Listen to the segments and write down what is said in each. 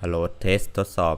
ฮัลโหลเทสทดสอบ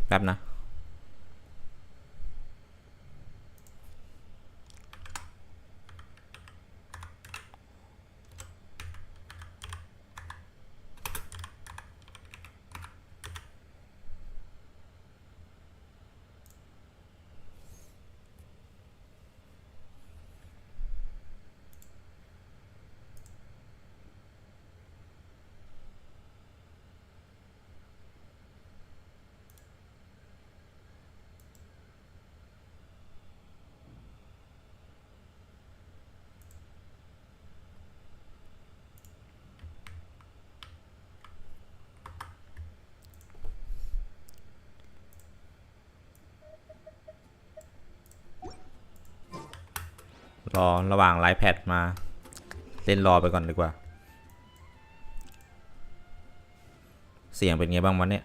แป๊บนะรอระหว่างไลฟ์แพทมาเล่นรอไปก่อนดีกว่าเสียงเป็นไงบ้างวันนี้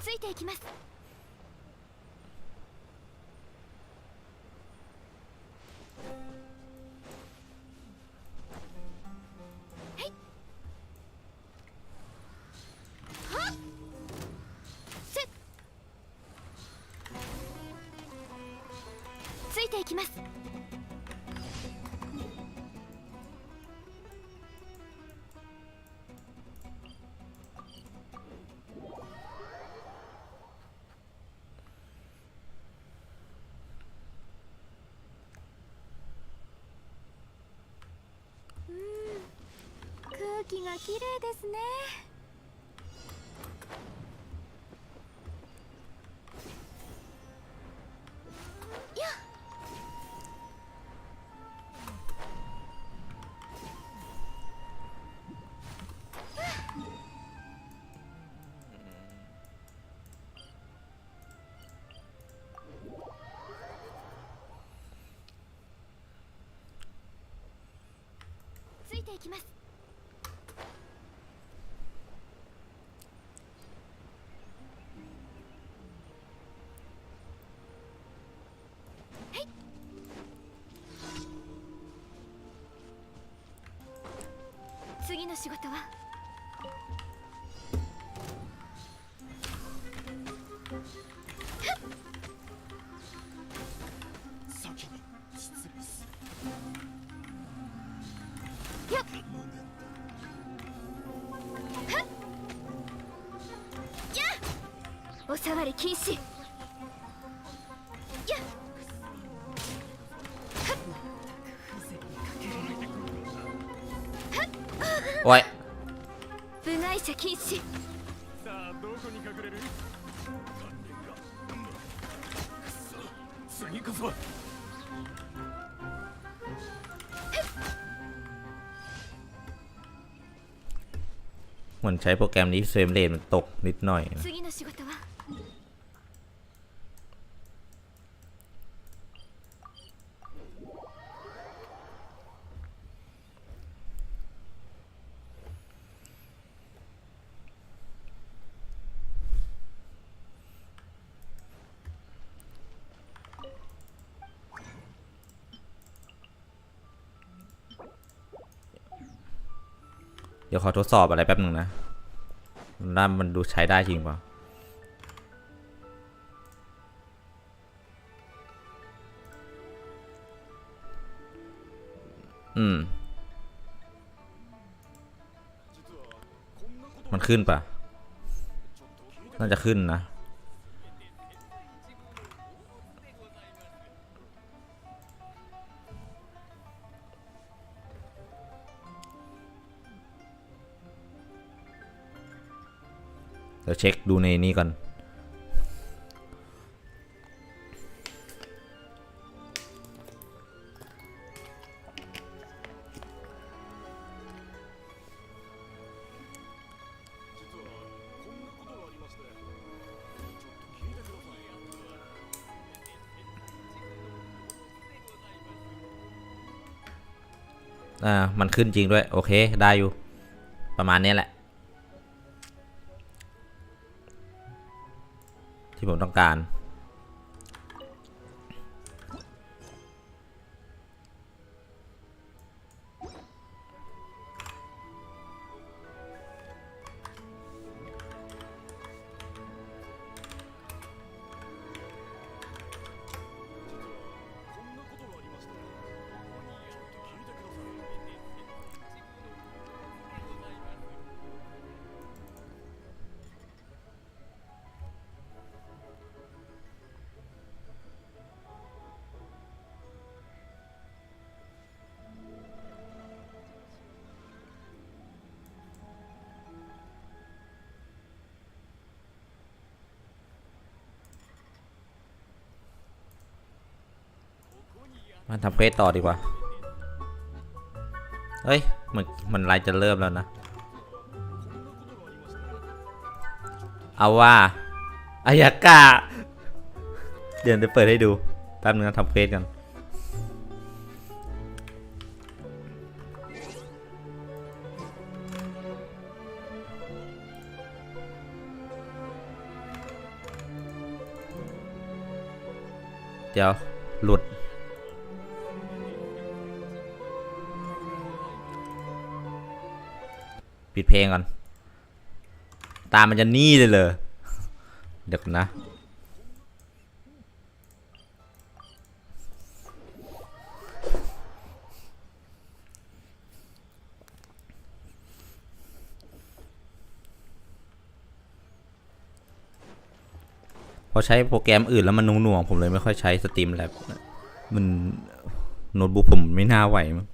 ついていきます。はい。はっ。せっ。ついていきます。空気が綺麗ですね。やっ。ついていきます。次の仕事は先に失礼する。やっ。はっ。やっ。お触り禁止。やっ。โอ้ย部外者禁止。さあどこに隠れる？次こそ。เหมือนใช้โปรแกรมนี้เฟรมเรทมันตกนิดหน่อยนะ次の仕事はเดี๋ยวขอทดสอบอะไรแป๊บหนึ่งนะด้านมันดูใช้ได้จริงเปล่ามันขึ้นปะน่าจะขึ้นนะเดี๋ยวเช็คดูในนี้ก่อนมันขึ้นจริงด้วยโอเคได้อยู่ประมาณนี้แหละที่ผมต้องการมาทำเควสต่อดีกว่าเฮ้ยมันไลน์จะเริ่มแล้วนะเอาว่าอายากาเดี๋ยวจะเปิดให้ดูแป๊บนึงนะทำเควสกันเดี๋ยวหลุดปิดเพลงก่อนตามันจะนี่เลยเดี๋ยวนะพอใช้โปรแกรมอื่นแล้วมันหน่วงๆผมเลยไม่ค่อยใช้สตรีมแล็บมันโน้ตบุ๊กผมไม่น่าไหวมั้ง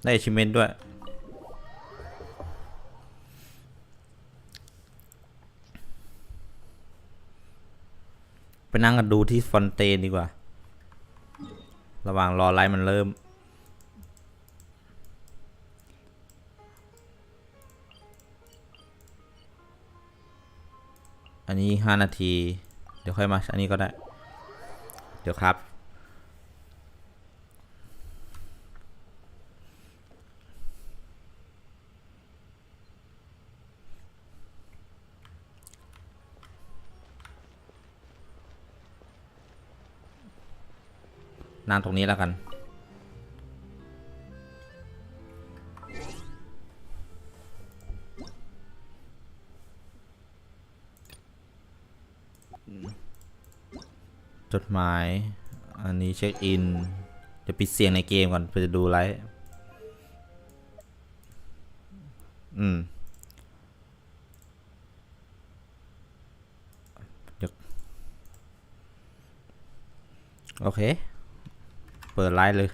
ได้ achievement ด้วยไปนั่งกันดูที่ฟอนเตนดีกว่าระหว่างรอไลฟ์มันเริ่มอันนี้5 นาทีเดี๋ยวค่อยมาอันนี้ก็ได้เดี๋ยวครับนั่งตรงนี้แล้วกันจดหมายอันนี้เช็คอินจะปิดเสียงในเกมก่อนเพื่อจะดูไลฟ์ อืมโอเคเปิดไลฟ์เลย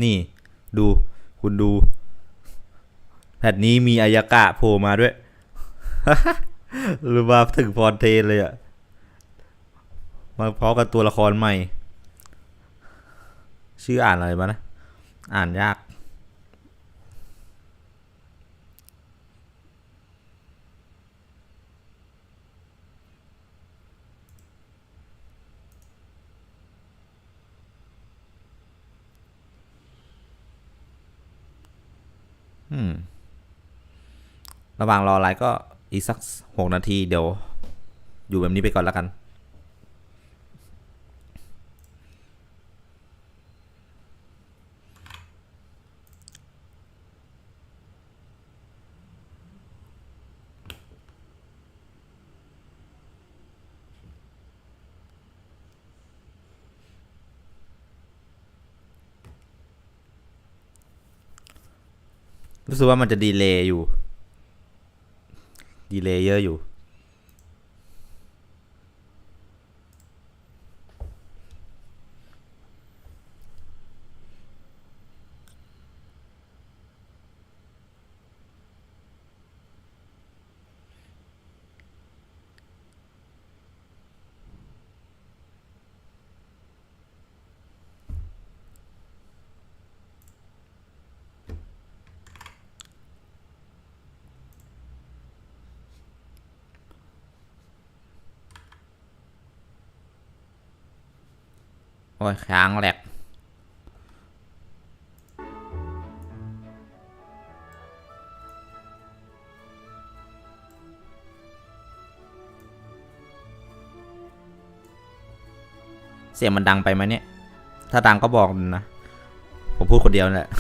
นี่ดูคุณดูแพทนี้มีอายากะโผล่มาด้วย หรือว่าถึงฟอนเทนเลยอะมาพร้อมกับตัวละครใหม่ชื่ออ่านอะไรบ้างนะอ่านยากระหว่างรอไลฟ์ก็อีกสัก6 นาทีเดี๋ยวอยู่แบบนี้ไปก่อนแล้วกันรู้สึกว่ามันจะดีเลย์อยู่ดีเลย์เยอะอยู่โอ้ยค้างแหลกเสียงมันดังไปไหมเนี่ยถ้าดังก็บอกนะผมพูดคนเดียวนั่นแหละ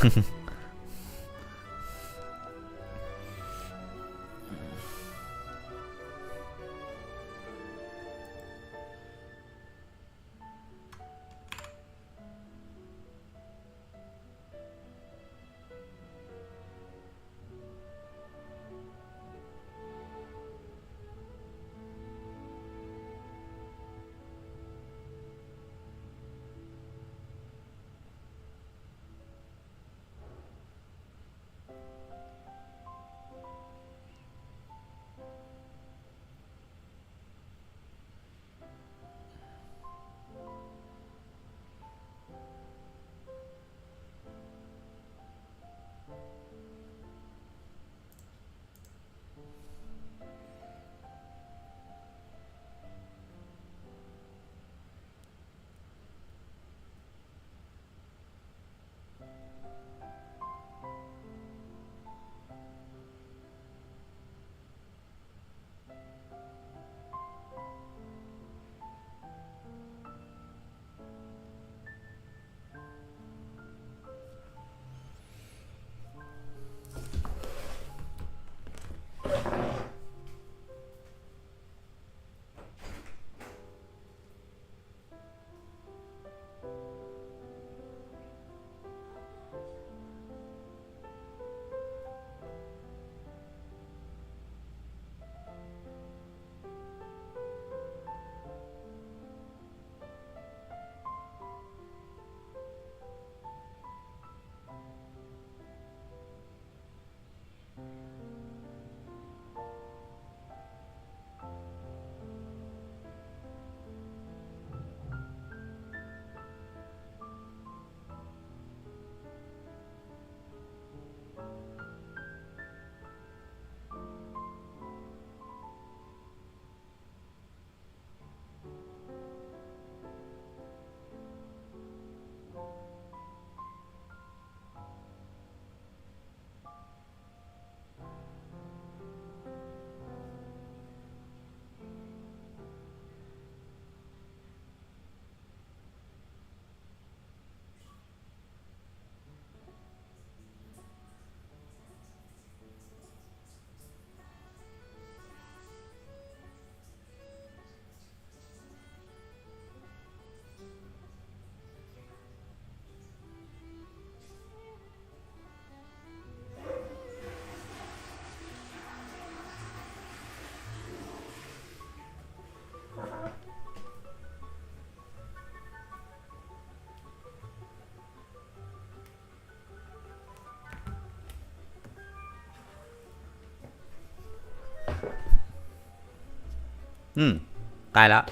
ใกล้แล้ว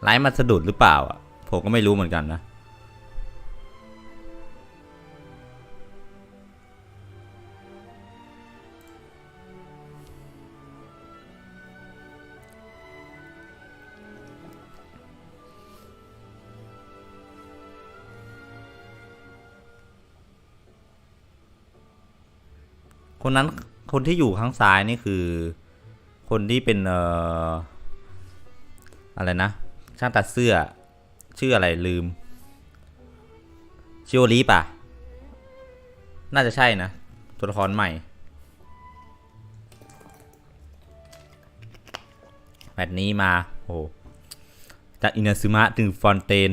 ไลฟ์มันสะดุดหรือเปล่าอ่ะผมก็ไม่รู้เหมือนกันนะคนนั้นคนที่อยู่ข้างซ้ายนี่คือคนที่เป็นอะไรนะช่างตัดเสื้อชื่ออะไรลืมชิโอริป่ะน่าจะใช่นะตัวละครใหม่แบบนี้มาโอ้จากอินาซึมะถึงฟอนเตน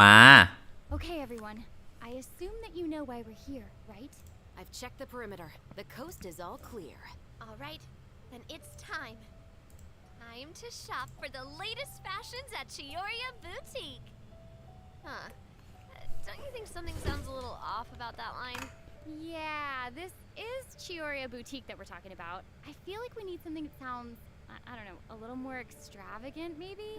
มา Okay, everyone. I assume that you know why we're here, right? I've checked the perimeter. The coast is all clear. All right, then it's time. Time to shop for the latest fashions at Chiyoria Boutique. Huh. Don't you think something sounds a little off about that line? Yeah, this is Chiyoria Boutique that we're talking about. I feel like we need something that sounds, I don't know, a little more extravagant, maybe?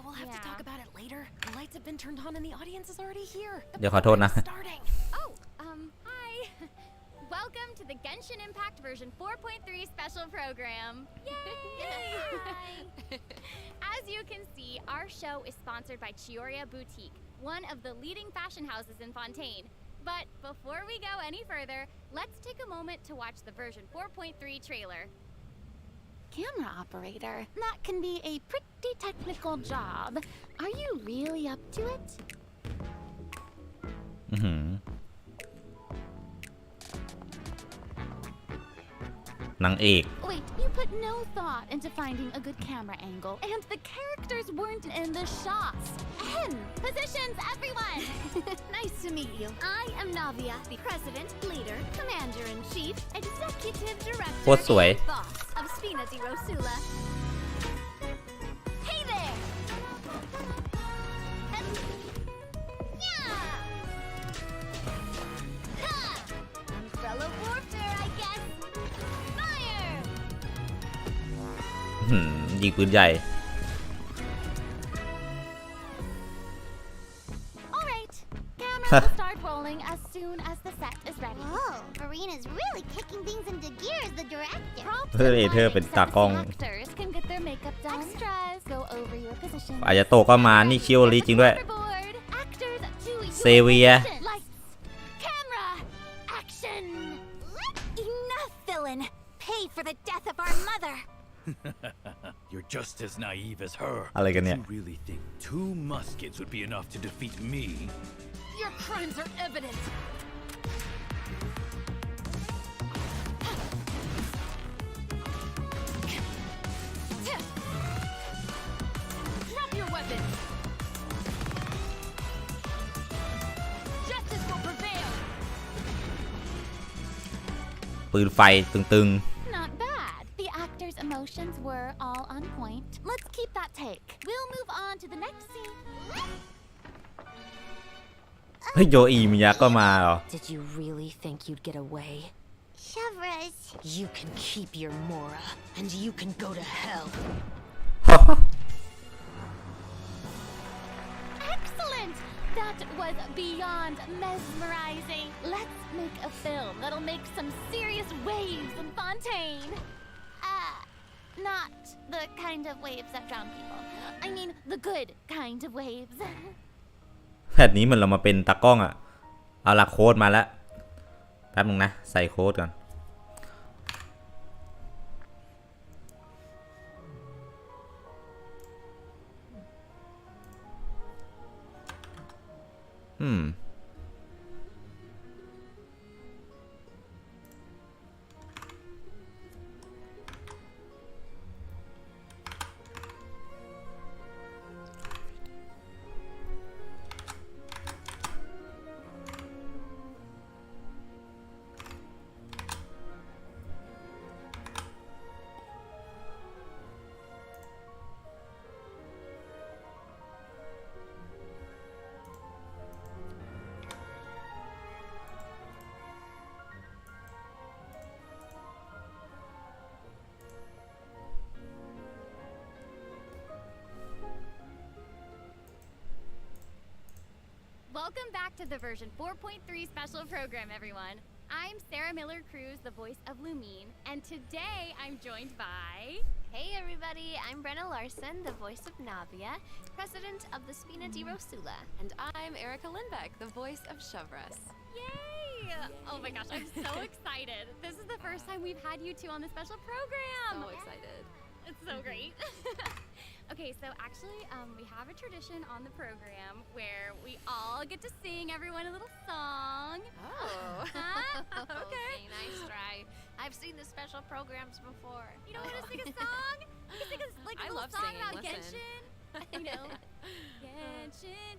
We'll have to talk about it later. The lights have been turned on and the audience is already here. เดี๋ยวขอโทษนะ Starting. Oh, hi. Welcome to the Genshin Impact version 4.3 special program. Yay! As you can see, our show is sponsored by Chiyoria Boutique, one of the leading fashion houses in Fontaine. But before we go any further, let's take a moment to watch the version 4.3 trailer. Camera operator. That can be a pretty technical job. Are you really up to it? นางเอก Wait, you put no thought into finding a good camera angle, and the characters weren't in the shots. And positions, everyone! Nice to meet you. I am Navia, the president, leader, commander-in-chief, executive โคตรสวย director, boss of Spina di Rosula. Hey there! Yeah! Ha! Umbrella warfare, I guess. Fire! ยิงปืนใหญ่ All right, camera will start rolling as soon as the set is ready. Whoa, Marina's really kicking things into gear as the director. Props เพื่อ and เธอ lighting เป็น so ตากล้อง the actors can get their makeup done. Extras, go over your position. อายาโตะก็มานี่ชิโอริจริงด้วย Overboard. Actors to your Xavier. position. Lights, camera, action. Enough, villain! Pay for the death of our mother! You're just as naive as her. อะไรกันเนี่ย You really think 2 muskets would be enough to defeat me? Your crimes are evident. Drop your weapon. Justice will prevail. ปืนไฟตึง Not bad. The actors' emotions were all on point. Let's keep that take. We'll move on to the next scene. ๆ เฮ้ยโยอีมิยะก็มาเหรอ Did you really think you'd get away? Chavras. You can keep your Mora, and you can go to hell. Excellent! That was beyond mesmerizing. Let's make a film that'll make some serious waves in Fontaine. Not the kind of waves that drown people. I mean, the good kind of waves. แพทนี้เหมือนเรามาเป็นตากล้องอะเอาละโค้ดมาแล้วแป๊บนึงนะใส่โค้ดก่อน Welcome back to the version 4.3 special program, everyone. I'm Sarah Miller-Cruz, the voice of Lumine, and today I'm joined by... Hey everybody, I'm Brenna Larson, the voice of Navia, president of the Spina di Rosula. And I'm Erica Lindbeck, the voice of Shavras. Yay! Oh my gosh, I'm so excited. This is the first time we've had you two on the special program. So excited. It's so great. Okay, so actually, we have a tradition on the program where we all get to sing everyone a little song. Oh. Huh? Okay. Nice try. I've seen the special programs before. You don't want to sing a song? You can sing a, like a I little love song singing, about listen. Genshin. You know, Genshin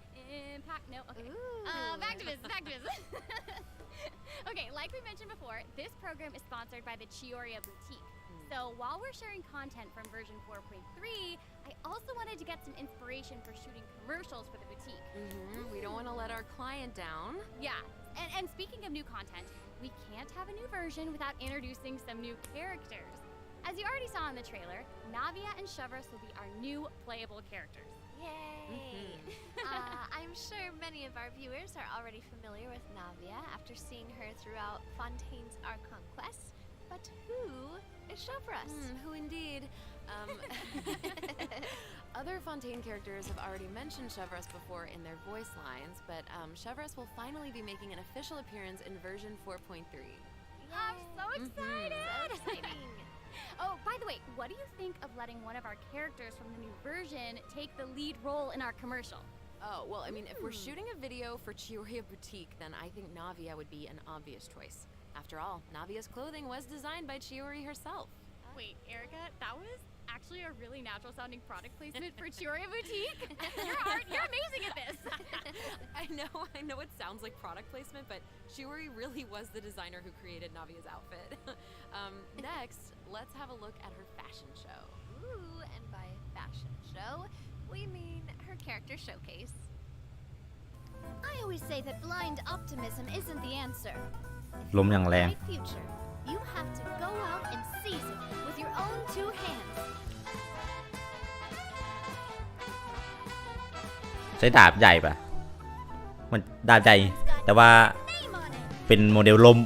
Impact. No, okay. Ooh. Back to business. Back to business. Okay, like we mentioned before, this program is sponsored by the Chioria Boutique. So while we're sharing content from version 4.3, I also wanted to get some inspiration for shooting commercials for the boutique. We don't want to let our client down. Yeah, and speaking of new content, we can't have a new version without introducing some new characters. As you already saw in the trailer, Navia and Shavras will be our new playable characters. Yay! I'm sure many of our viewers are already familiar with Navia after seeing her throughout Fontaine's Archon quest. But who is Shavras? Who indeed? Other Fontaine characters have already mentioned Shavras before in their voice lines, but Shavras will finally be making an official appearance in version 4.3. I'm so excited! So exciting. Oh, by the way, what do you think of letting one of our characters from the new version take the lead role in our commercial? Oh, well, I mean, if we're shooting a video for Chioria Boutique, then I think Navia would be an obvious choice. After all, Navia's clothing was designed by Chiori herself. Wait, Erica, that was actually a really natural sounding product placement for Chioria Boutique. You're amazing at this. I know it sounds like product placement, but Chiori really was the designer who created Navia's outfit. Next, let's have a look at her fashion show. Ooh, and by fashion show, we mean her character showcase. I always say that blind optimism isn't the answer. ลมอย่างแรง Bright future, you have to go out and seize it with your own two hands. ใช้ดาบใหญ่ปะมันดาบใหญ่แต่ว่า Name on it. เป็นโมเดลลม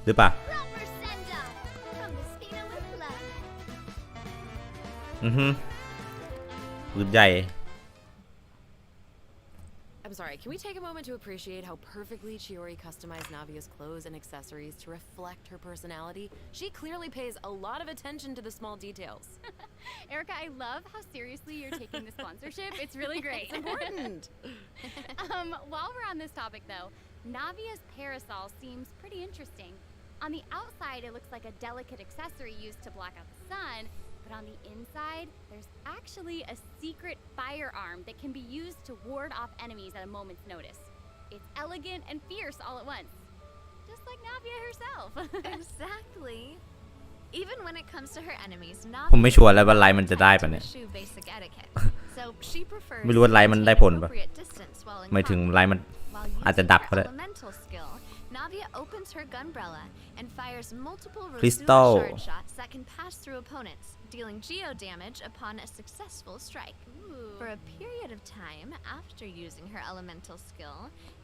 หรือเปล่า Proper send-off from the Spina with love. ปืนใหญ่ I'm sorry, can we take a moment to appreciate how perfectly Chiori customized Navia's clothes and accessories to reflect her personality? She clearly pays a lot of attention to the small details. Erica, I love how seriously you're taking the sponsorship. It's really great. It's important. While we're on this topic, though, Navia's parasol seems pretty interesting. On the outside, it looks like a delicate accessory used to block out the sun, but on the inside, there's actually a secret firearm that can be used to ward off enemies at a moment's notice. It's elegant and fierce all at once, just like Navia herself. Exactly. Even when it comes to her enemies, ผมไม่ชัวร์แล้วว่าไลน์มันจะได้ปะเนี่ย shoe basic etiquette. So she prefers ไม่รู้ว่าไลน์มันได้ผลปะ appropriate distance while in หมายถึง combat. ไลน์มัน While อาจจะ using ดับ her ก็ได้ elemental skill, Navia opens her gunbrella and fires multiple Crystal. Rosula shard shots that can pass through opponents, dealing geo damage upon a successful strike. For a period of time after using her elemental skill,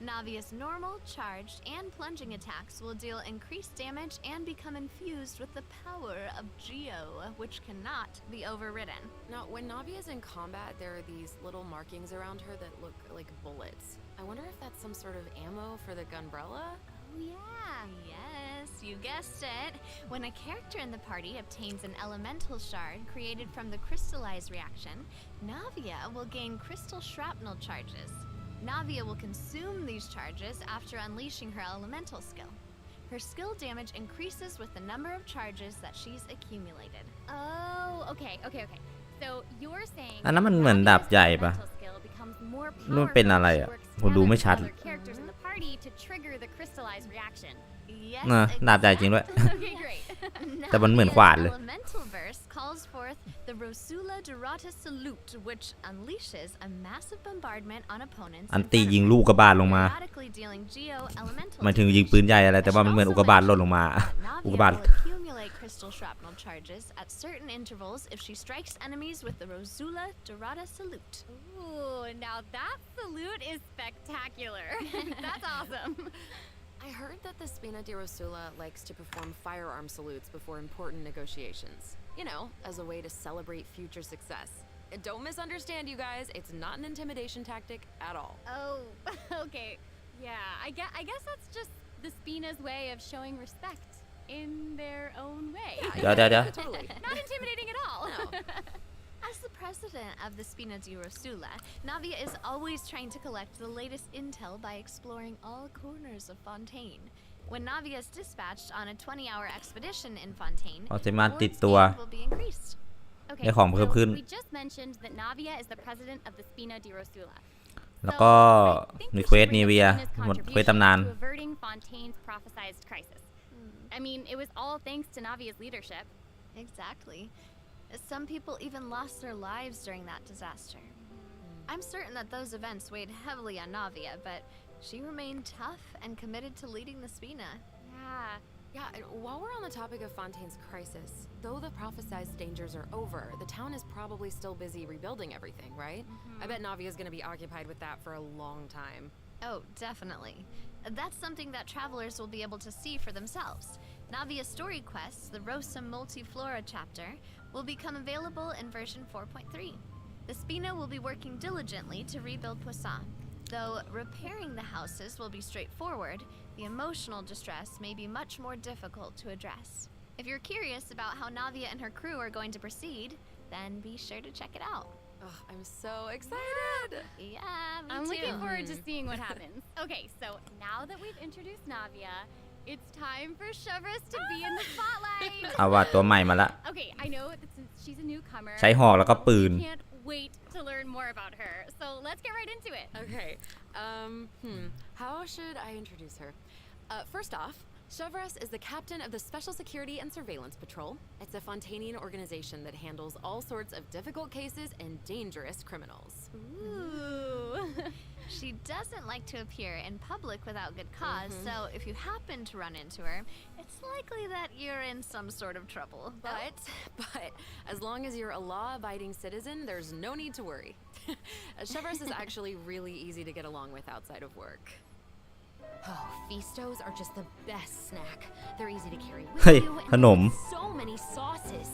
Navia's normal, charged, and plunging attacks will deal increased damage and become infused with the power of Geo, which cannot be overridden. Now, when Navia's in combat, there are these little markings around her that look like bullets. I wonder if that's some sort of ammo for the gunbrella? Oh yeah, yes, you guessed it. When a character in the party obtains an elemental shard created from the crystallized reaction, Navia will gain crystal shrapnel charges. Navia will consume these charges after unleashing her elemental skill. Her skill damage increases with the number of charges that she's accumulated. Oh, okay. So you're saying อันนั้นมันเหมือนดาบใหญ่ปะ elemental skill becomes more นี่มันเป็นอะไร powerful อ่ะ as she works ผมดูไม่ together ชัด with other characters in the party to trigger the crystallized reaction. Yes, ดาบใหญ่จริงด้วย Okay, great. แต่มันเหมือนขวานเลย Navia's elemental verse calls forth the Rosula Dorata Salute, which unleashes a massive bombardment on opponents อัน in ตี front of ยิง her, ลูกกระบาลลงมา periodically dealing geo elemental หมายถึงยิงปืนใหญ่อะไรแต่ว่ามันเหมือนอุกกาบาตหล่นลงมา อุกกาบาต Navia will accumulate pistol shrapnel charges at certain intervals if she strikes enemies with the Rosula Dorada salute. Ooh, now that salute is spectacular. That's awesome. I heard that the Spina di Rosula likes to perform firearm salutes before important negotiations. You know, as a way to celebrate future success. And don't misunderstand, you guys. It's not an intimidation tactic at all. Oh, okay. Yeah, I guess that's just the Spina's way of showing respect in their own way. เดี๋ยว Totally. Not intimidating at all. No. As the president of the Spina di Rosula, Navia is always trying to collect the latest intel by exploring all corners of Fontaine. When Navia is dispatched on a 20-hour expedition in Fontaine, ออติมาติด Lord's ตัว speed will be increased. Okay, ได้ของเพิ่มขึ้น we just mentioned that Navia is the president of the Spina di Rosula. แล้วก็มีเควสนีเวียหมดเควสตำนาน To averting Fontaine's prophesized crisis. I mean, it was all thanks to Navia's leadership. Exactly. Some people even lost their lives during that disaster. I'm certain that those events weighed heavily on Navia, but she remained tough and committed to leading the Spina. Yeah. Yeah, and while we're on the topic of Fontaine's crisis, though the prophesized dangers are over, the town is probably still busy rebuilding everything, right? I bet Navia's gonna be occupied with that for a long time. Oh, definitely. That's something that travelers will be able to see for themselves. Navia's story quests, the Rosa Multiflora chapter, will become available in version 4.3. The Spina will be working diligently to rebuild Poisson. Though repairing the houses will be straightforward, the emotional distress may be much more difficult to address. If you're curious about how Navia and her crew are going to proceed, then be sure to check it out. Ugh, I'm so excited! Yeah, me I'm too. looking forward to seeing what happens. Okay, so now that we've introduced Navia, it's time for Chevres to be in the spotlight. เอาว่าตัวใหม่มาละ Okay, I know that since she's a newcomer, ใช้หอกแล้วก็ปืน we can't wait to learn more about her. So let's get right into it. Okay, how should I introduce her? First off, Chevres is the captain of the Special Security and Surveillance Patrol. It's a Fontainian organization that handles all sorts of difficult cases and dangerous criminals. Ooh. She doesn't like to appear in public without good cause, so if you happen to run into her, it's likely that you're in some sort of trouble. But as long as you're a law-abiding citizen, there's no need to worry. Chevres is actually really easy to get along with outside of work. Oh, Feastos are just the best snack. They're easy to carry with เฮ้ย you ขนม and with so many sauces.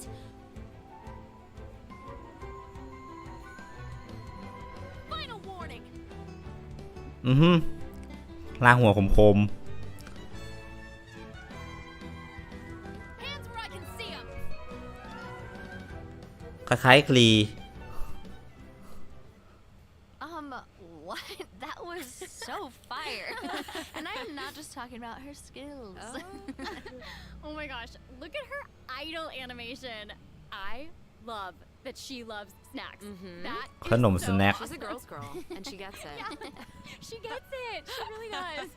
Final warning. ล่างหัวคม Hands where I can see 'em. ๆคล้ายๆกรี What? That was so fire. And I am not just talking about her skills. Oh my gosh, look at her idol animation. I love that she loves snacks. That is ขนม so สแน็ค She's a girl's girl, and she gets it. She gets it. She really does.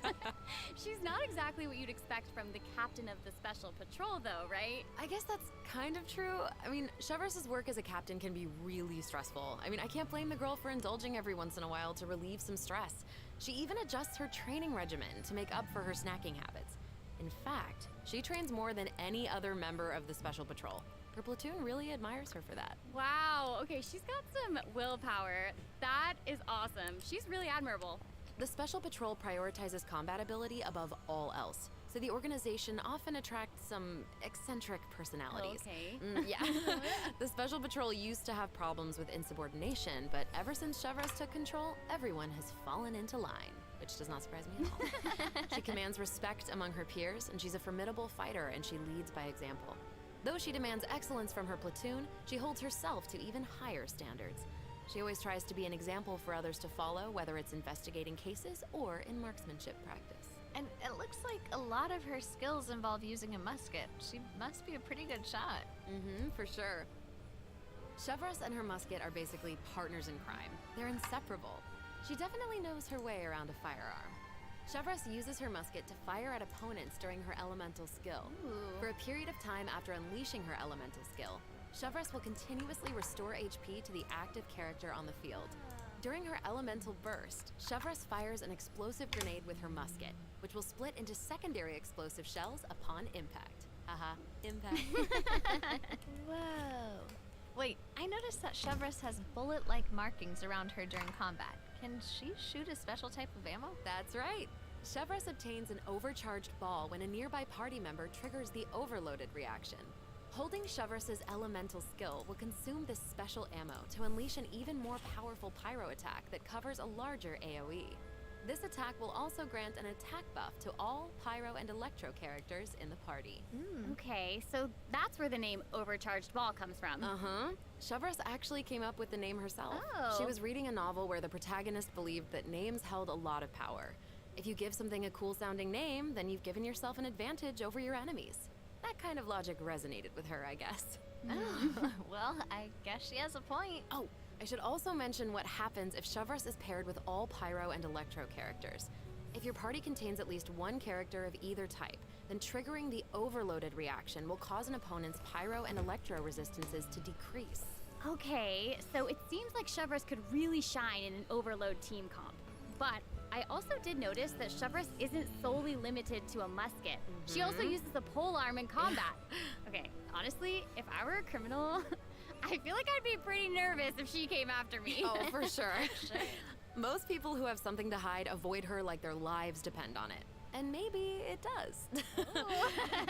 She's not exactly what you'd expect from the captain of the special patrol, though, right? I guess that's kind of true. I mean, Chevres' work as a captain can be really stressful. I mean, I can't blame the girl for indulging every once in a while to relieve some stress. She even adjusts her training regimen to make up for her snacking habits. In fact, she trains more than any other member of the special patrol. Her platoon really admires her for that. Wow. Okay, she's got some willpower. That is awesome. She's really admirable. The Special Patrol prioritizes combat ability above all else, so the organization often attracts some eccentric personalities. Okay. Yeah. The Special Patrol used to have problems with insubordination, but ever since Chevres took control, everyone has fallen into line, which does not surprise me at all. She commands respect among her peers, and she's a formidable fighter, and she leads by example. Though she demands excellence from her platoon, she holds herself to even higher standards. She always tries to be an example for others to follow, whether it's investigating cases or in marksmanship practice. And it looks like a lot of her skills involve using a musket. She must be a pretty good shot. For sure. Chevres and her musket are basically partners in crime. They're inseparable. She definitely knows her way around a firearm. Chevres uses her musket to fire at opponents during her elemental skill. For a period of time after unleashing her elemental skill, Chevres will continuously restore HP to the active character on the field. During her elemental burst, Chevres fires an explosive grenade with her musket, which will split into secondary explosive shells upon impact. Haha, impact. Whoa. Wait, I noticed that Chevrolet has bullet-like markings around her during combat. Can she shoot a special type of ammo? That's right. Chevrolet obtains an overcharged ball when a nearby party member triggers the overloaded reaction. Holding Chevrolet's elemental skill will consume this special ammo to unleash an even more powerful pyro attack that covers a larger AoE. This attack will also grant an attack buff to all pyro and electro characters in the party. Okay, so that's where the name Overcharged Ball comes from. Uh-huh. Chevrolet actually came up with the name herself. Oh. She was reading a novel where the protagonist believed that names held a lot of power. If you give something a cool-sounding name, then you've given yourself an advantage over your enemies. That kind of logic resonated with her, I guess. Oh, well, I guess she has a point. Oh, I should also mention what happens if Chevrolet is paired with all pyro and electro characters. If your party contains at least one character of either type, then triggering the overloaded reaction will cause an opponent's pyro and electro resistances to decrease. Okay, so it seems like Chevrolet could really shine in an overload team comp. But I also did notice that Chevrolet isn't solely limited to a musket. She also uses a polearm in combat. Okay, honestly, if I were a criminal, I feel like I'd be pretty nervous if she came after me. Oh, for sure. Most people who have something to hide avoid her like their lives depend on it. And maybe it does.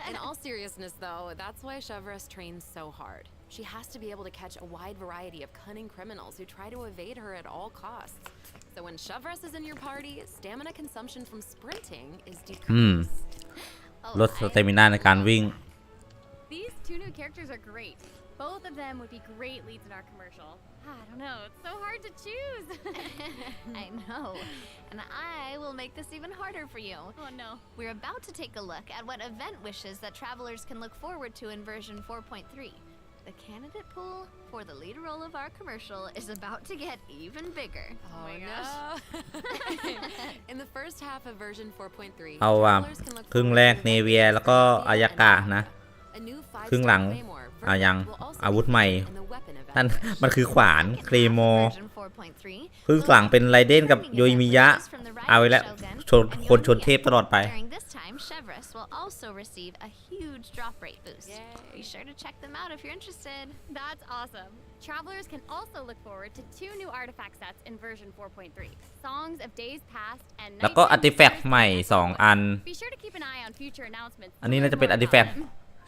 In all seriousness, though, that's why Chevrolet trains so hard. She has to be able to catch a wide variety of cunning criminals who try to evade her at all costs. So when Chevrolet is in your party, stamina consumption from sprinting is decreased. ลดสเตมินาในการวิ่ง These two new characters are great. Both of them would be great leads in our commercial. I don't know, it's so hard to choose. I know. And I will make this even harder for you. Oh no. We're about to take a look at what event wishes that travelers can look forward to in version 4.3. The candidate pool for the lead role of our commercial is about to get even bigger. Oh, no. In the first half of version 4.3, เอาว่า travelers can look ครึ่ง forward แรก to เน the เวียแล้วก็อายากะนะ A new ครึ่งหลัง 5-star claymore ยัง will also อาวุธใหม่ be in the weapon event นั่น wish. มันคือขวานเคลโม Version 4.3 ครึ่งหลังเป็นไรเดนกับโยอิมิยะ เอาไว้แล้วชนคนชนเทพตลอดไป During this time, Chevrolet will also receive a huge drop rate boost. Yay. Be sure to check them out if you're interested. That's awesome. Travelers can also look forward to 2 new artifact sets in version 4.3. Songs of Days Past and แล้วก็ Night อาร์ติแฟกต์ใหม่ 2 อัน Be sure to keep an eye on future announcements. อันนี้น่าจะเป็นอาร์ติแฟกต์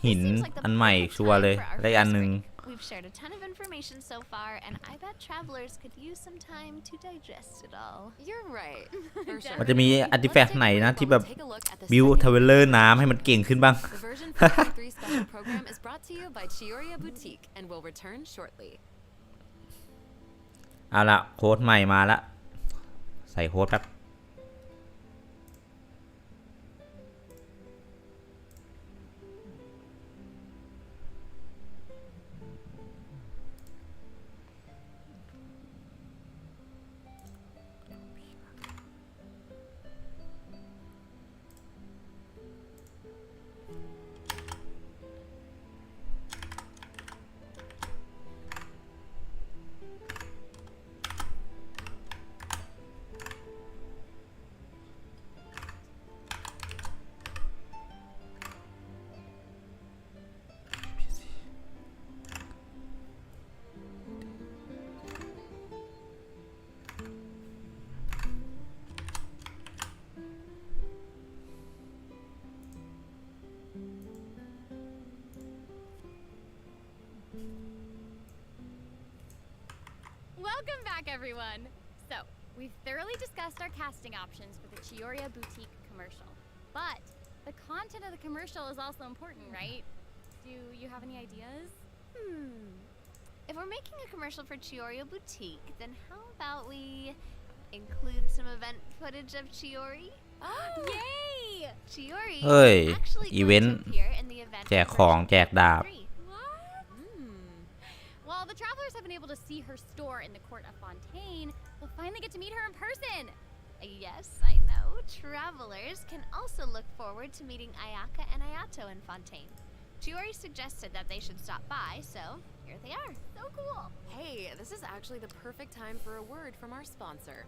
หิน Seems like the อันใหม่ perfect ชัวร์เลย time for our ได้อัน first หนึ่ง break. We've shared a ton of information so far, and I bet travelers could use some time to digest it all. You're right. For sure. มันจะมีอาร์ติแฟกต์ไหนนะที่แบบ Take a look at the บิว second ทาวเวลเลอร์น้ำให้มันเก่งขึ้นบ้าง The version 4.3 special program is brought to you by Chioria Boutique and will return shortly. เอาละโค้ดใหม่มาละใส่โค้ดแป๊บ Welcome back, everyone. So, we've thoroughly discussed our casting options for the Chioria Boutique commercial. But the content of the commercial is also important, right? Do you have any ideas? If we're making a commercial for Chioria Boutique, then how about we include some event footage of Chiori? Yay! Chiori เฮ้ย is actually อีเวนต์ going to appear in the event แจกของ version แจกดาบ 4.3. Well, the travelers have been able to see her store in the court of Fontaine. We'll finally get to meet her in person. Yes, I know. Travelers can also look forward to meeting Ayaka and Ayato in Fontaine. Chiori suggested that they should stop by, so here they are. So cool. Hey, this is actually the perfect time for a word from our sponsor.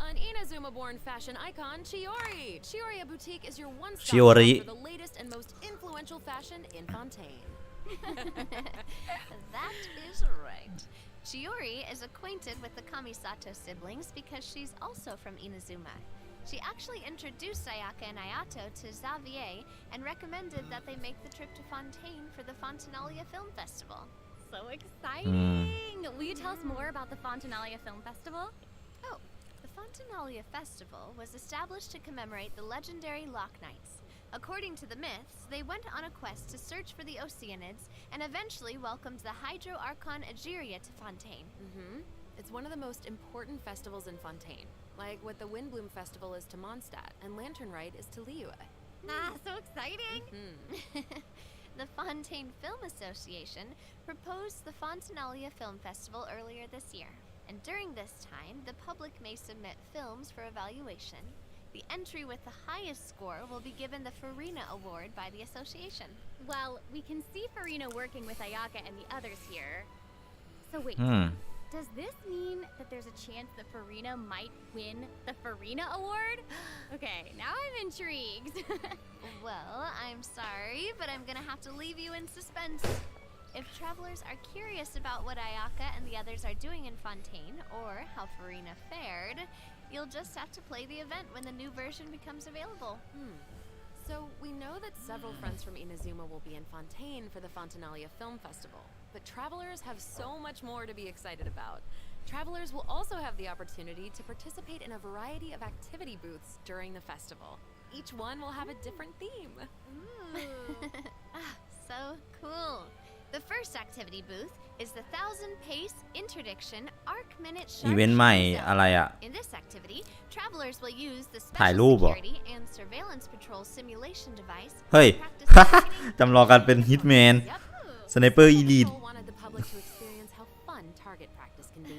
An Inazuma-born fashion icon, Chiori. Chioriya Boutique is your one-stop Chiori. shop for the latest and most influential fashion in Fontaine. That is right. Chiori is acquainted with the Kamisato siblings because she's also from Inazuma. She actually introduced Ayaka and Ayato to Xavier and recommended that they make the trip to Fontaine for the Fontanalia Film Festival. So exciting! Will you tell us more about the Fontanalia Film Festival? Oh, the Fontanalia Festival was established to commemorate the legendary Loch Knights. According to the myths, they went on a quest to search for the Oceanids and eventually welcomed the Hydro Archon Egeria to Fontaine. It's one of the most important festivals in Fontaine, like what the Windbloom Festival is to Mondstadt and Lantern Rite is to Liyue. Ah, so exciting! The Fontaine Film Association proposed the Fontanalia Film Festival earlier this year, and during this time, the public may submit films for evaluation. The entry with the highest score will be given the Farina Award by the association. Well, we can see Farina working with Ayaka and the others here. So wait, does this mean that there's a chance that Farina might win the Farina Award? Okay, now I'm intrigued. Well, I'm sorry, but I'm gonna have to leave you in suspense. If travelers are curious about what Ayaka and the others are doing in Fontaine, or how Farina fared, you'll just have to play the event when the new version becomes available. So we know that several friends from Inazuma will be in Fontaine for the Fontanalia Film Festival, but travelers have so much more to be excited about. Travelers will also have the opportunity to participate in a variety of activity booths during the festival. Each one will have a different theme. So cool. The first activity booth is the 1000 Pace Interdiction Arc Minute Sharp อีเวนต์ใหม่ Zone. อะไรอ่ะ In this activity, travelers will use the ถ่าย Special รูปเหรอ Security and Surveillance Patrol Simulation Device เฮ้ย to practice targeting จำลองกันเป็นฮิตแมน Yep. สไนเปอร์อีลีท Patrol wanted the public to experience how fun target practice can be.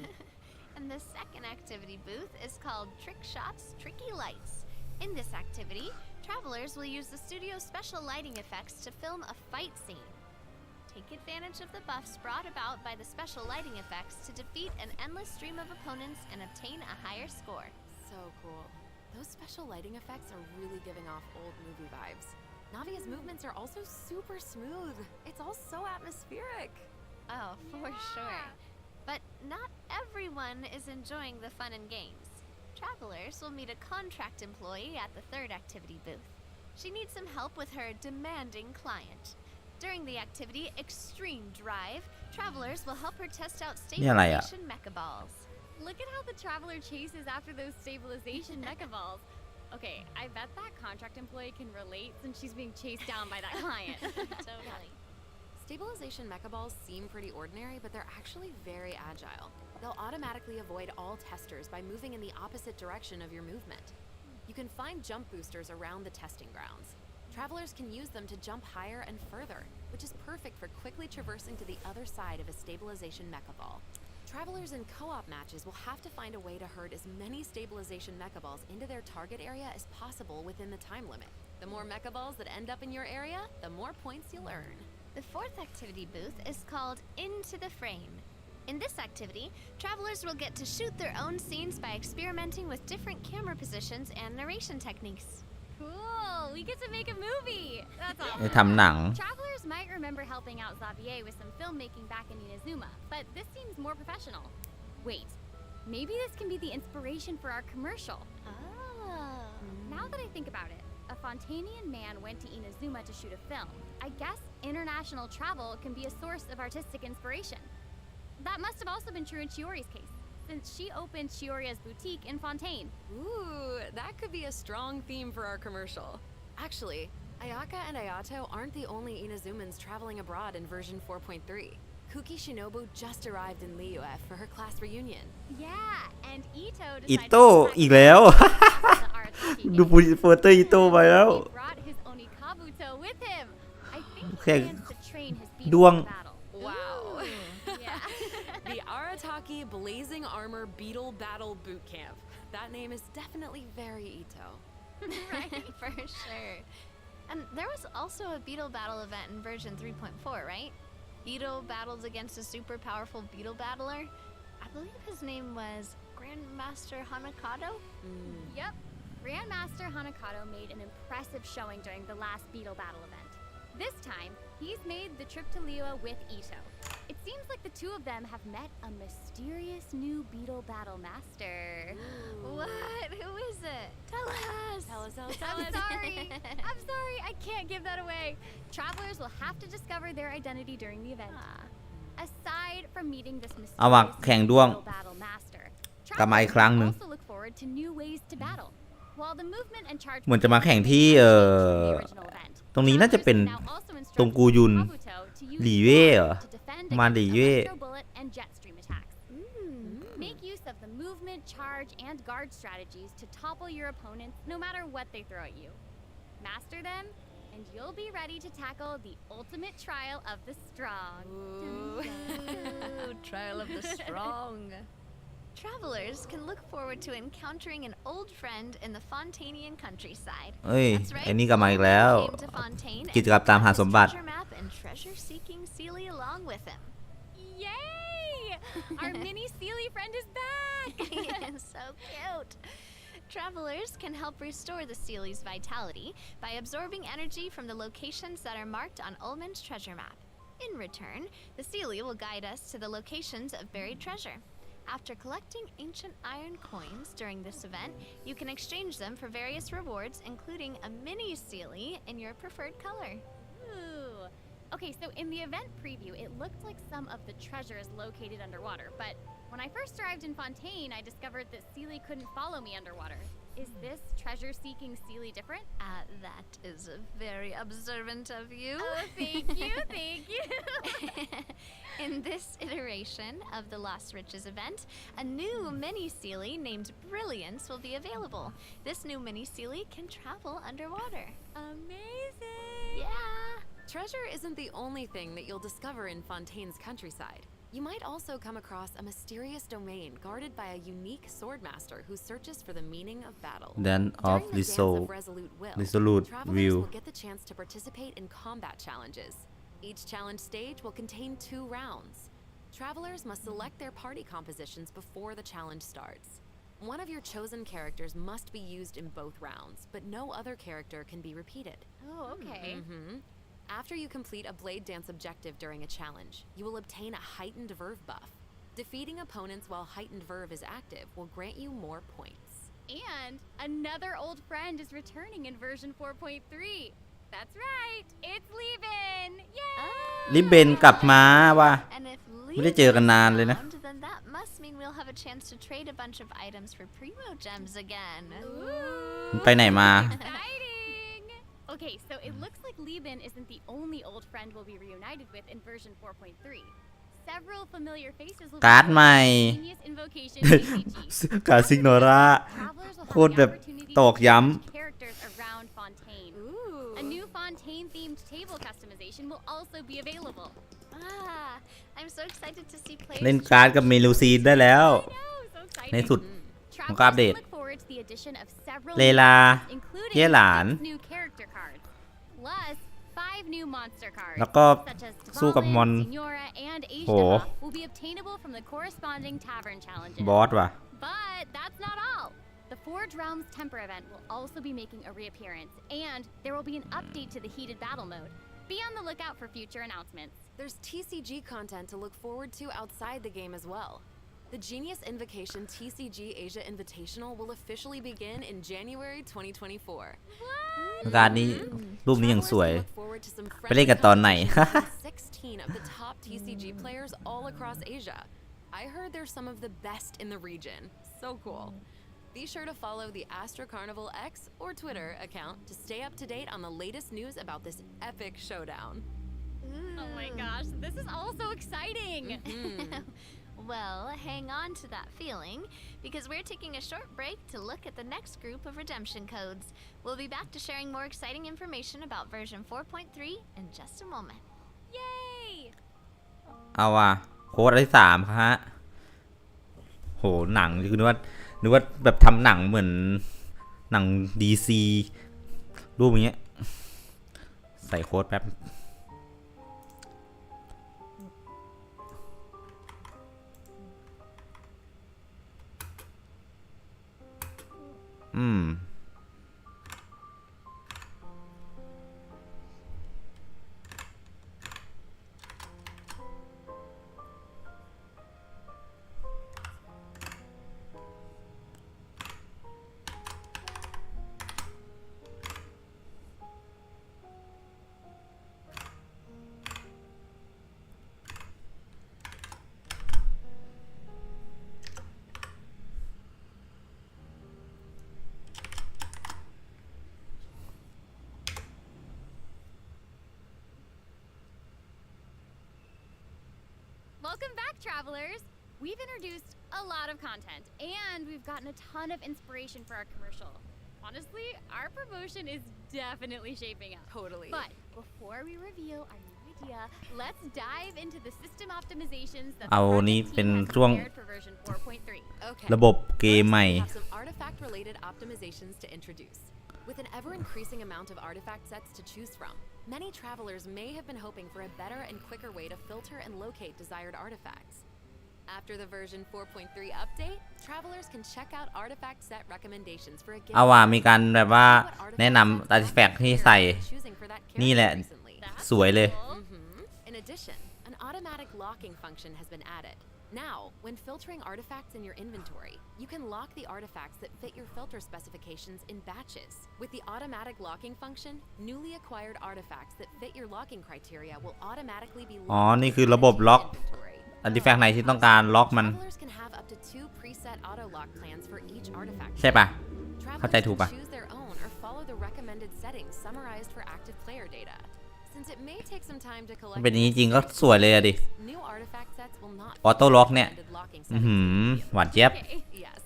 And the second activity booth is called Trick Shots Tricky Lights. In this activity, travelers will use the studio's special lighting effects to film a fight scene. Take advantage of the buffs brought about by the special lighting effects to defeat an endless stream of opponents and obtain a higher score. So cool. Those special lighting effects are really giving off old movie vibes. Navia's movements are also super smooth. It's all so atmospheric. Oh, for sure. But not everyone is enjoying the fun and games. Travelers will meet a contract employee at the third activity booth. She needs some help with her demanding client. During the activity Extreme Drive, travelers will help her test out นี่อะไรอะ stabilization mecha balls. Look at how the traveler chases after those stabilization mecha balls. Okay, I bet that contract employee can relate since she's being chased down by that client. Totally. Stabilization mecha balls seem pretty ordinary, but they're actually very agile. They'll automatically avoid all testers by moving in the opposite direction of your movement. You can find jump boosters around the testing grounds. Travelers can use them to jump higher and further, which is perfect for quickly traversing to the other side of a stabilization mecha ball. Travelers in co-op matches will have to find a way to herd as many stabilization mecha balls into their target area as possible within the time limit. The more mecha balls that end up in your area, the more points you'll earn. The fourth activity booth is called Into the Frame. In this activity, travelers will get to shoot their own scenes by experimenting with different camera positions and narration techniques. Cool, we get to make a movie. That's ไป awesome. ทำหนัง Travelers might remember helping out Xavier with some filmmaking back in Inazuma, but this seems more professional. Wait, maybe this can be the inspiration for our commercial. Oh. Now that I think about it, a Fontanian man went to Inazuma to shoot a film. I guess international travel can be a source of artistic inspiration. That must have also been true in Chiori's case, since she opened Chioria's boutique in Fontaine. Ooh, that could be a strong theme for our commercial. Actually, Ayaka and Ayato aren't the only Inazumans traveling abroad in version 4.3. Kuki Shinobu just arrived in Liyue for her class reunion. Yeah, and Ito อิ decided โต้ to อีกแล้ว the Arataki ดู game. โปสเตอร์อิโต้ไปแล้ว He brought his Onikabuto with him. I think he แค่ plans to train his ดวง beetle for battle. Wow. Yeah. The Arataki Blazing Armor Beetle Battle Boot Camp. That name is definitely very Ito. Right, for sure. And there was also a beetle battle event in version 3.4, right? Ito battled against a super powerful beetle battler. I believe his name was Grandmaster Hanakado? Yep. Grandmaster Hanakado made an impressive showing during the last Beetle Battle event. This time, he's made the trip to Liyue with Ito. It seems like the two of them have met a mysterious new Beetle Battle Master. What? Who is it? Tell us. Tell us. I'm sorry, I can't give that away. Travelers will have to discover their identity during the event. Aside from meeting this เอาว่ะ mysterious แข่งด้วง Beetle Battle Master, กลับมาอีกครั้งหนึ่ง also look forward to new ways to battle. While the movement and charge เหมือนจะมาแข่งที่ the original event, ตรงนี้น่าจะเป็น now also instruct ตรงกูยุน Kabuto to use หลี่เว่เหรอ to defend มา against หลี่เว่ electro bullet and jet stream attacks. Make use of the movement, charge, and guard strategies to topple your opponents no matter what they throw at you. Master them, and you'll be ready to tackle the ultimate trial of the strong. Ooh, trial of the strong. Travelers can look forward to encountering an old friend in the Fontanian countryside. เอ้ย That's right. ไอ้นี่กลับมาอีกแล้ว Came to Fontaine กิจกรรมตามหาสมบัติ and treasure map and treasure-seeking Sealy along with him. Yay! Our mini Sealy friend is back! So cute. Travelers can help restore the Sealy's vitality by absorbing energy from the locations that are marked on Ulman's treasure map. In return, the Sealy will guide us to the locations of buried treasure. After collecting ancient iron coins during this event, you can exchange them for various rewards, including a mini Sealy in your preferred color. Ooh. Okay, so in the event preview, it looked like some of the treasure is located underwater, but when I first arrived in Fontaine, I discovered that Sealy couldn't follow me underwater. Is this treasure-seeking Sealy different? That is very observant of you. Oh, thank you, thank you. In this iteration of the Lost Riches event, a new mini Sealy named Brilliance will be available. This new mini Sealy can travel underwater. Amazing! Yeah! Treasure isn't the only thing that you'll discover in Fontaine's countryside. You might also come across a mysterious domain guarded by a unique swordmaster who searches for the meaning of battle. Dan of During the Dance Resolve of Resolute Will, Resolute travelers Will will get the chance to participate in combat challenges. Each challenge stage will contain 2 rounds. Travelers must select their party compositions before the challenge starts. One of your chosen characters must be used in both rounds, but no other character can be repeated. Oh, okay. After you complete a blade dance objective during a challenge, you will obtain a heightened verve buff. Defeating opponents while heightened verve is active will grant you more points. And another old friend is returning in version 4.3. That's right, it's Leben! Yay! ลิเบนกลับมาว่ะ And if ไม่ได้เจอกันนานเลยนะ around, then that must mean we'll have a chance to trade a bunch of items for primo gems again. ไปไหนมา Exciting! Okay, so it looks like Leben isn't the only old friend we'll be reunited with in version 4.3. Several familiar faces will การ์ดใหม่ Genius Invocation ACG. การ์ดซิกโนรา Travelers will โค have ตร the แบบ opportunity ตอกย้ to meet characters around Fontaine. A new Fontaine-themed table customization will also be available. I'm so excited to see ำ players เล่นการ์ดกับเมลูซีนได้แล้ว I know, so exciting. ในสุด Travelers ก็อัปเดต look forward to the addition of several เล new ลา cards, including เย่หลาน 6 new character cards, plus 5 new monster cards, แล้วก็ such as สู้กับมอน Dvalin, Signora, and โห Ajdama, will be obtainable from the corresponding tavern challenges. บอสว่ะ But that's not all. The Forge Realms Temper event will also be making a reappearance, and there will be an update to the heated battle mode. Be on the lookout for future announcements. There's TCG content to look forward to outside the game as well. The Genius Invocation TCG Asia Invitational will officially begin in January 2024. การ์ดนี้รูปนี้ยังสวย Travelers can look forward to some ไปเล่นกันตอนไหน 16 of the top TCG players all across Asia. I heard they're some of the best in the region. So cool. Be sure to follow the Astro Carnival X or Twitter account to stay up to date on the latest news about this epic showdown. Oh my gosh, this is all so exciting! Well, hang on to that feeling, because we're taking a short break to look at the next group of redemption codes. We'll be back to sharing more exciting information about version 4.3 in just a moment. Yay! เอาว่ะโค้ดที่3ฮะโหหนังคือนึกว่าแบบทำหนังเหมือนหนัง DC รูปอย่างเงี้ยใส่โค้ดแป๊บ Welcome back, travelers! We've introduced a lot of content, and we've gotten a ton of inspiration for our commercial. Honestly, our promotion is definitely shaping up. Totally. But before we reveal our new idea, let's dive into the system optimizations that เอานี้ the เป็น team has ช่วง prepared for version 4.3. Okay. ระบบเกม First, ใหม่ we have some artifact-related optimizations to introduce. With an ever-increasing amount of artifact sets to choose from, many travelers may have been hoping for a better and quicker way to filter and locate desired artifacts. After the version 4.3 update, travelers can check out artifact set recommendations for a given เอาว่ามีการแบบว่า See what artifact แนะนำ sets artifact are ที่ใส่ choosing for that นี่แหละ character recently. That's สวยเลย cool. In addition, an automatic locking function has been added. Now, when filtering artifacts in your inventory, you can lock the artifacts that fit your filter specifications in batches. With the automatic locking function, newly acquired artifacts that fit your locking criteria will automatically be อ๋อ locked นี่คือระบบล็อก inventory. artifact ไหนที่ต้องการล็อกมัน Travelers can have up to 2 preset auto lock plans for each artifact. ใช่ปะ Travelers เข้าใจถูกปะ can choose their own or follow the recommended settings summarized for active player data. Since it may take some time to มัน collect เป็นอย่างนี้จริงก็สวยเลยอะดิ new artifact sets will not ออโต้ล็อกเนี่ย recommended locking อือ settings หือหวานเจี๊ยบ Okay. Yes.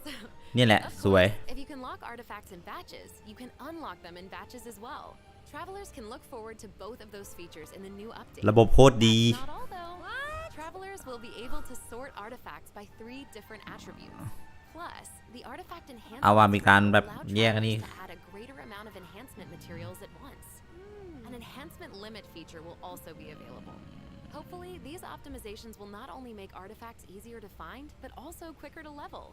นี่แหละ Of สวย course, if you can lock artifacts in batches, you can unlock them in batches as well. Travelers can look forward to both of those features in the new update. ระบบโคตรดี Not all though. Travelers will be able to sort artifacts by 3 different attributes. Plus, the artifact เอาว่ามี enhancement การ will แบบ allow แยกอันนี้ travelers to add a greater amount of enhancement materials at once. An enhancement limit feature will also be available. Hopefully, these optimizations will not only make artifacts easier to find, but also quicker to level.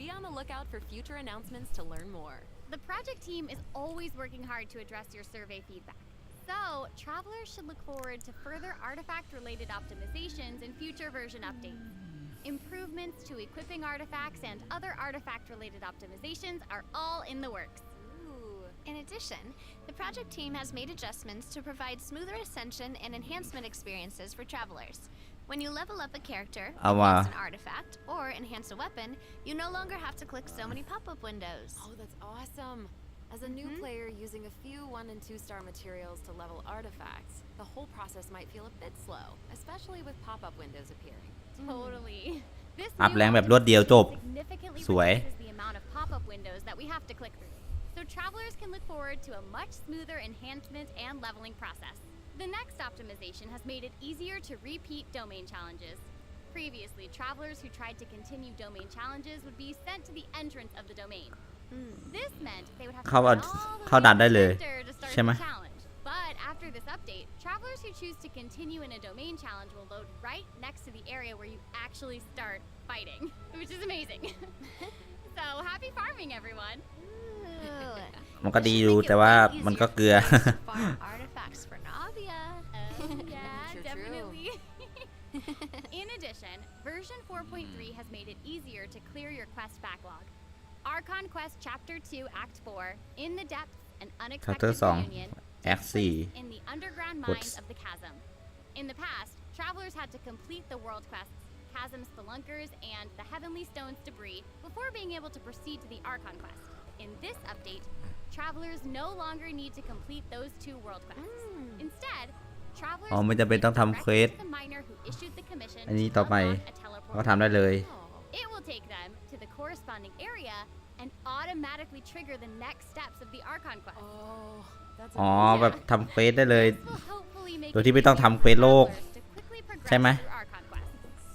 Be on the lookout for future announcements to learn more. The project team is always working hard to address your survey feedback. So, travelers should look forward to further artifact-related optimizations in future version updates. Improvements to equipping artifacts and other artifact-related optimizations are all in the works. In addition, the project team has made adjustments to provide smoother ascension and enhancement experiences for travelers. When you level up a character, enhance an artifact, or enhance a weapon, you no longer have to click so many pop-up windows. Oh, that's awesome. As a new player using a few 1 and 2 star materials to level artifacts, the whole process might feel a bit slow, especially with pop-up windows appearing. Totally. This อัพ new แรงแบบ update รวดเดียวจบ significantly สวย reduces the amount of pop-up windows that we have to click through. So travelers can look forward to a much smoother enhancement and leveling process. The next optimization has made it easier to repeat domain challenges. Previously, travelers who tried to continue domain challenges would be sent to the entrance of the domain. This meant they would have to เข้า run all the เข้า way ด่าน to ได้ the เลย center to start ใช่ไหม the challenge. But after this update, travelers who choose to continue in a domain challenge will load right next to the area where you actually start fighting, which is amazing. So happy farming, everyone! Ooh. มันก็ดีอยู่แต่ว่ามันก็เกลือ Farm artifacts for Navia. Yeah, True, true. definitely. In addition, version 4.3 has made it easier to clear your quest backlog. Archon Quest Chapter 2 Act 4, In the Depths, an Chapter Unexpected 2 Reunion, Act takes place 4 in the underground Whoops. mines of the chasm. In the past, travelers had to complete the world quests, Chasm Spelunkers, and the Heavenly Stones debris before being able to proceed to the Archon Quest. In this update, travelers no longer need to complete those 2 world quests. Instead, travelers อ๋อไม่จำเป็นต้องทำเควส the miner who issued the commission อันนี้ to ต่อไป unlock a teleport ก็ทำได้เลย Oh. It will take them to the corresponding area and automatically trigger the next steps of the Archon Quest. Oh, that's อ๋อ amazing. แบบทำเควสได้เลย This will hopefully make โดย it ที่ไม่ต้อง easier ทำเควส for โลก travelers to quickly progress ใช่ไหม through Archon Quest.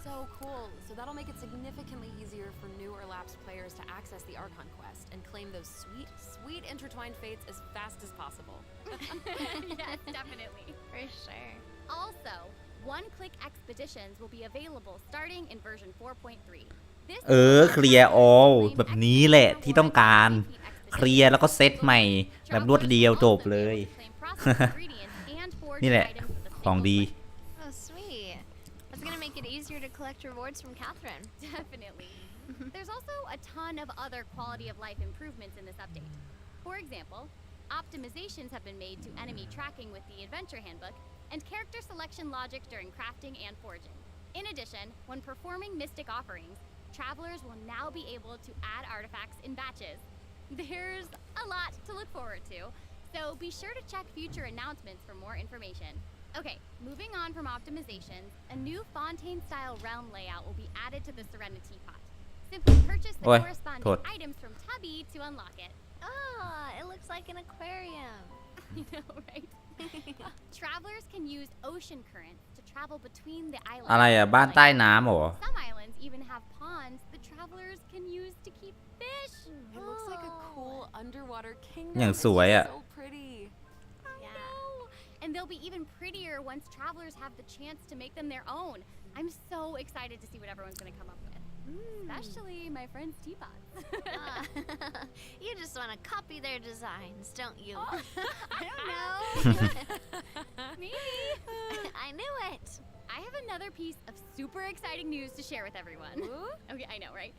So cool. So that'll make it significantly easier for new or lapsed players to access the Archon Quest and claim those sweet, sweet intertwined fates as fast as possible. Yes, definitely. For sure. Also, one-click expeditions will be available starting in version 4.3. This เออ เคลียร์ all แบบนี้แหละที่ต้องการ เคลียร์แล้วก็เซตใหม่แบบรวดเดียวจบเลย นี่แหละของดี Oh, sweet. That's gonna make it easier to collect rewards from Catherine. Definitely. There's also a ton of other quality of life improvements in this update. For example, optimizations have been made to enemy tracking with the Adventure Handbook and character selection logic during crafting and forging. In addition, when performing mystic offerings, travelers will now be able to add artifacts in batches. There's a lot to look forward to, so be sure to check future announcements for more information. Okay, moving on from optimizations, a new Fontaine-style realm layout will be added to the Serenity Pot. Simply purchase the Oi, corresponding thought. items from Tubby to unlock it. Ah, it looks like an aquarium. I know, right? Travelers can use ocean currents to travel between the islands. อะไรอ่ะบ้านใต้น้ำเหรอ Some islands even have ponds that travelers can use to keep fish. It looks like a cool underwater kingdom. อย่างสวยอ่ะ It's so pretty. And they'll be even prettier once travelers have the chance to make them their own. I'm so excited to see what everyone's going to come up with. Especially my friend's teapots. Ah, you just want to copy their designs, don't you? I don't know. Maybe. I knew it. I have another piece of super exciting news to share with everyone. Okay, I know, right?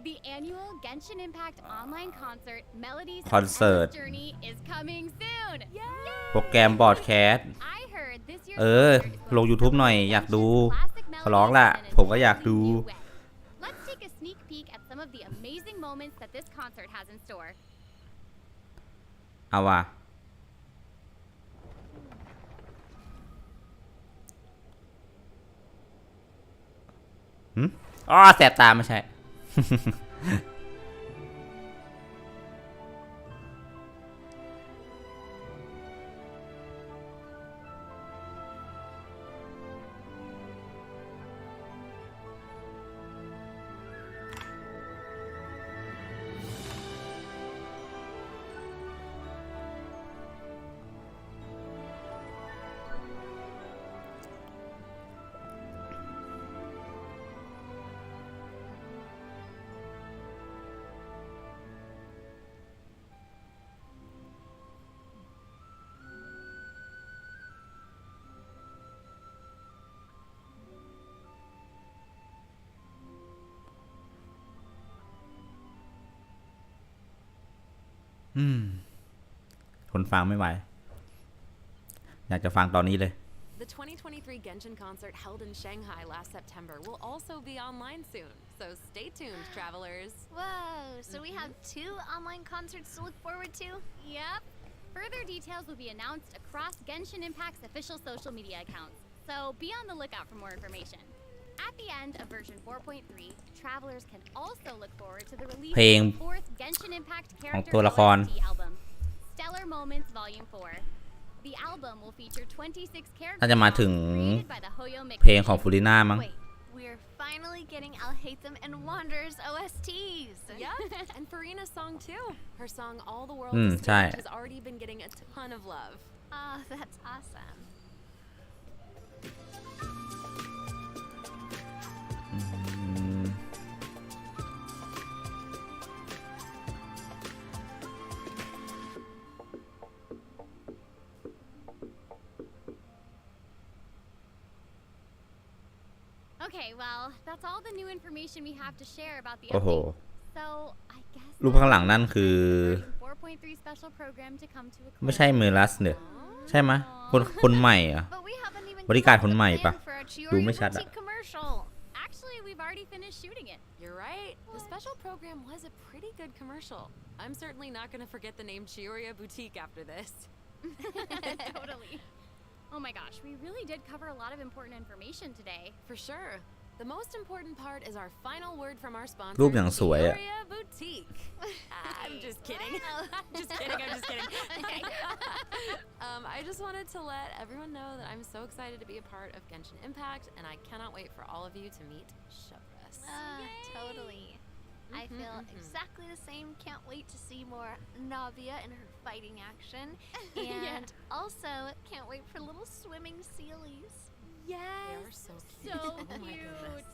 The annual Genshin Impact online concert, Melodies of Concert. Endless Journey, is coming soon. Yay! โปรแกรมบอร์ดแคส I heard this year's ล concert ง is YouTube focused หน่อย on อยากดู Genshin's classic ขอร้องล่ะ melodies in ผมก็อยาก an ดู entirely new way. Let's take a sneak peek at some of the amazing moments that this concert has in store. เอาว่ะอ๋อแสบตาไม่ใช่ คนฟังไม่ไหว อยากจะฟังตอนนี้เลย The 2023 Genshin concert held in Shanghai last September will also be online soon, so stay tuned, travelers. Whoa, so we have 2 online concerts to look forward to? Yep. Further details will be announced across Genshin Impact's official social media accounts, so be on the lookout for more information. At the end of version 4.3, travelers can also look forward to the release เพลง of the 4th Genshin Impact ของ character ตัวละคร OST album, Stellar Moments Volume 4. The album will feature 26 characters น่าจะมาถึง created by the Hoyo Mix. เพลงของฟูริน่ามั้ง Wait, we're finally getting I'll Hate Them and Wander's OSTs. Yep, and Farina's song too. Her song All the World อืม is ใช่ Stage has already been getting a ton of love. Oh, that's awesome. Okay, well, that's all the new information we have to share about the โอ้โห update. So, I guess รูปข้างหลังนั่นคือ 4.3 special program to come to a close. ไม่ใช่เมลัสเนี่ยใช่ไหมยคนใหม่อ่ะ But we haven't even บริการค come น up ใหม่ with a ปะ plan for our ดู Chiori ไม่ชัดอ่ะ Boutique commercial. Actually, we've already finished shooting it. You're right. The special program was a pretty good commercial. I'm certainly not going to forget the name Chioria Boutique after this. Totally. Oh my gosh, we really did cover a lot of important information today. For sure. The most important part is our final word from our sponsor, รูปอย่างสวยอ่ะ Chioria Boutique. I'm just kidding. Just kidding. I'm just kidding. I just wanted to let everyone know that I'm so excited to be a part of Genshin Impact, and I cannot wait for all of you to meet Chevres. Totally. I feel exactly the same. Can't wait to see more Navia in her fighting action. And also, can't wait for little swimming sealies. Yes. They are so cute. So Oh my cute. goodness.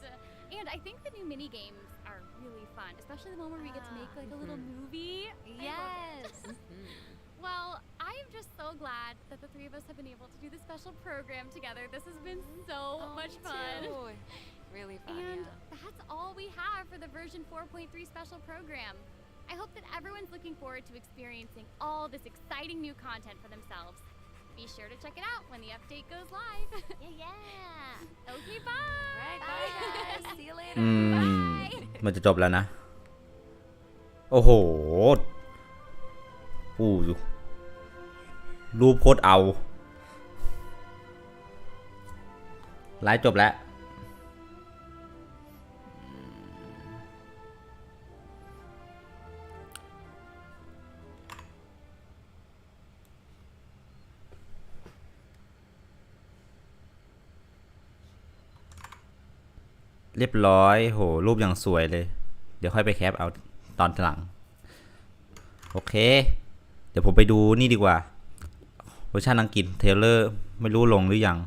And I think the new mini games are really fun, especially the one where we get to make like a little movie. Yes. Well, I am just so glad that the three of us have been able to do this special program together. This has been so much fun. Really fun. And that's all we have for the version 4.3 special program. I hope that everyone's looking forward to experiencing all this exciting new content for themselves. Be sure to check it out when the update goes live. Yeah. Okay, bye. Right, bye guys. See you later. มันจะจบแล้วนะ โอ้โหรูปโคตรเอาไลฟ์จบแล้ว เรียบร้อยโหรูปอย่างสวยเลย เดี๋ยวค่อยไปแคปเอาตอนหลัง โอเค เดี๋ยวผมไปดูนี่ดีกว่าเวอร์ชันอังกฤษเทเลอร์ไม่รู้ลงหรือยัง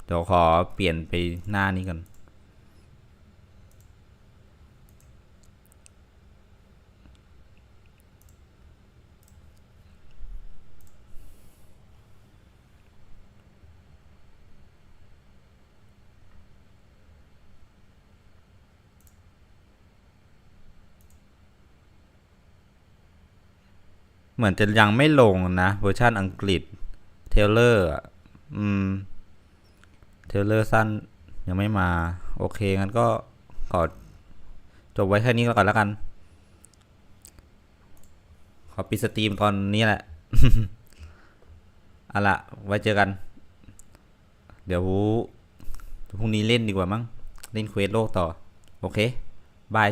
เดี๋ยวขอเปลี่ยนไปหน้านี้กันเหมือนจะยังไม่ลงนะเวอร์ชันอังกฤษเทเลอร์เทเลอร์สั้นยังไม่มาโอเคงั้นก็ขอจบไว้แค่นี้ก่อนแล้วกันขอปิดสตรีมตอนนี้แหละ เอาล่ะไว้เจอกันเดี๋ยวพรุ่งนี้เล่นดีกว่ามั้งเล่นเควสโลกต่อโอเคบาย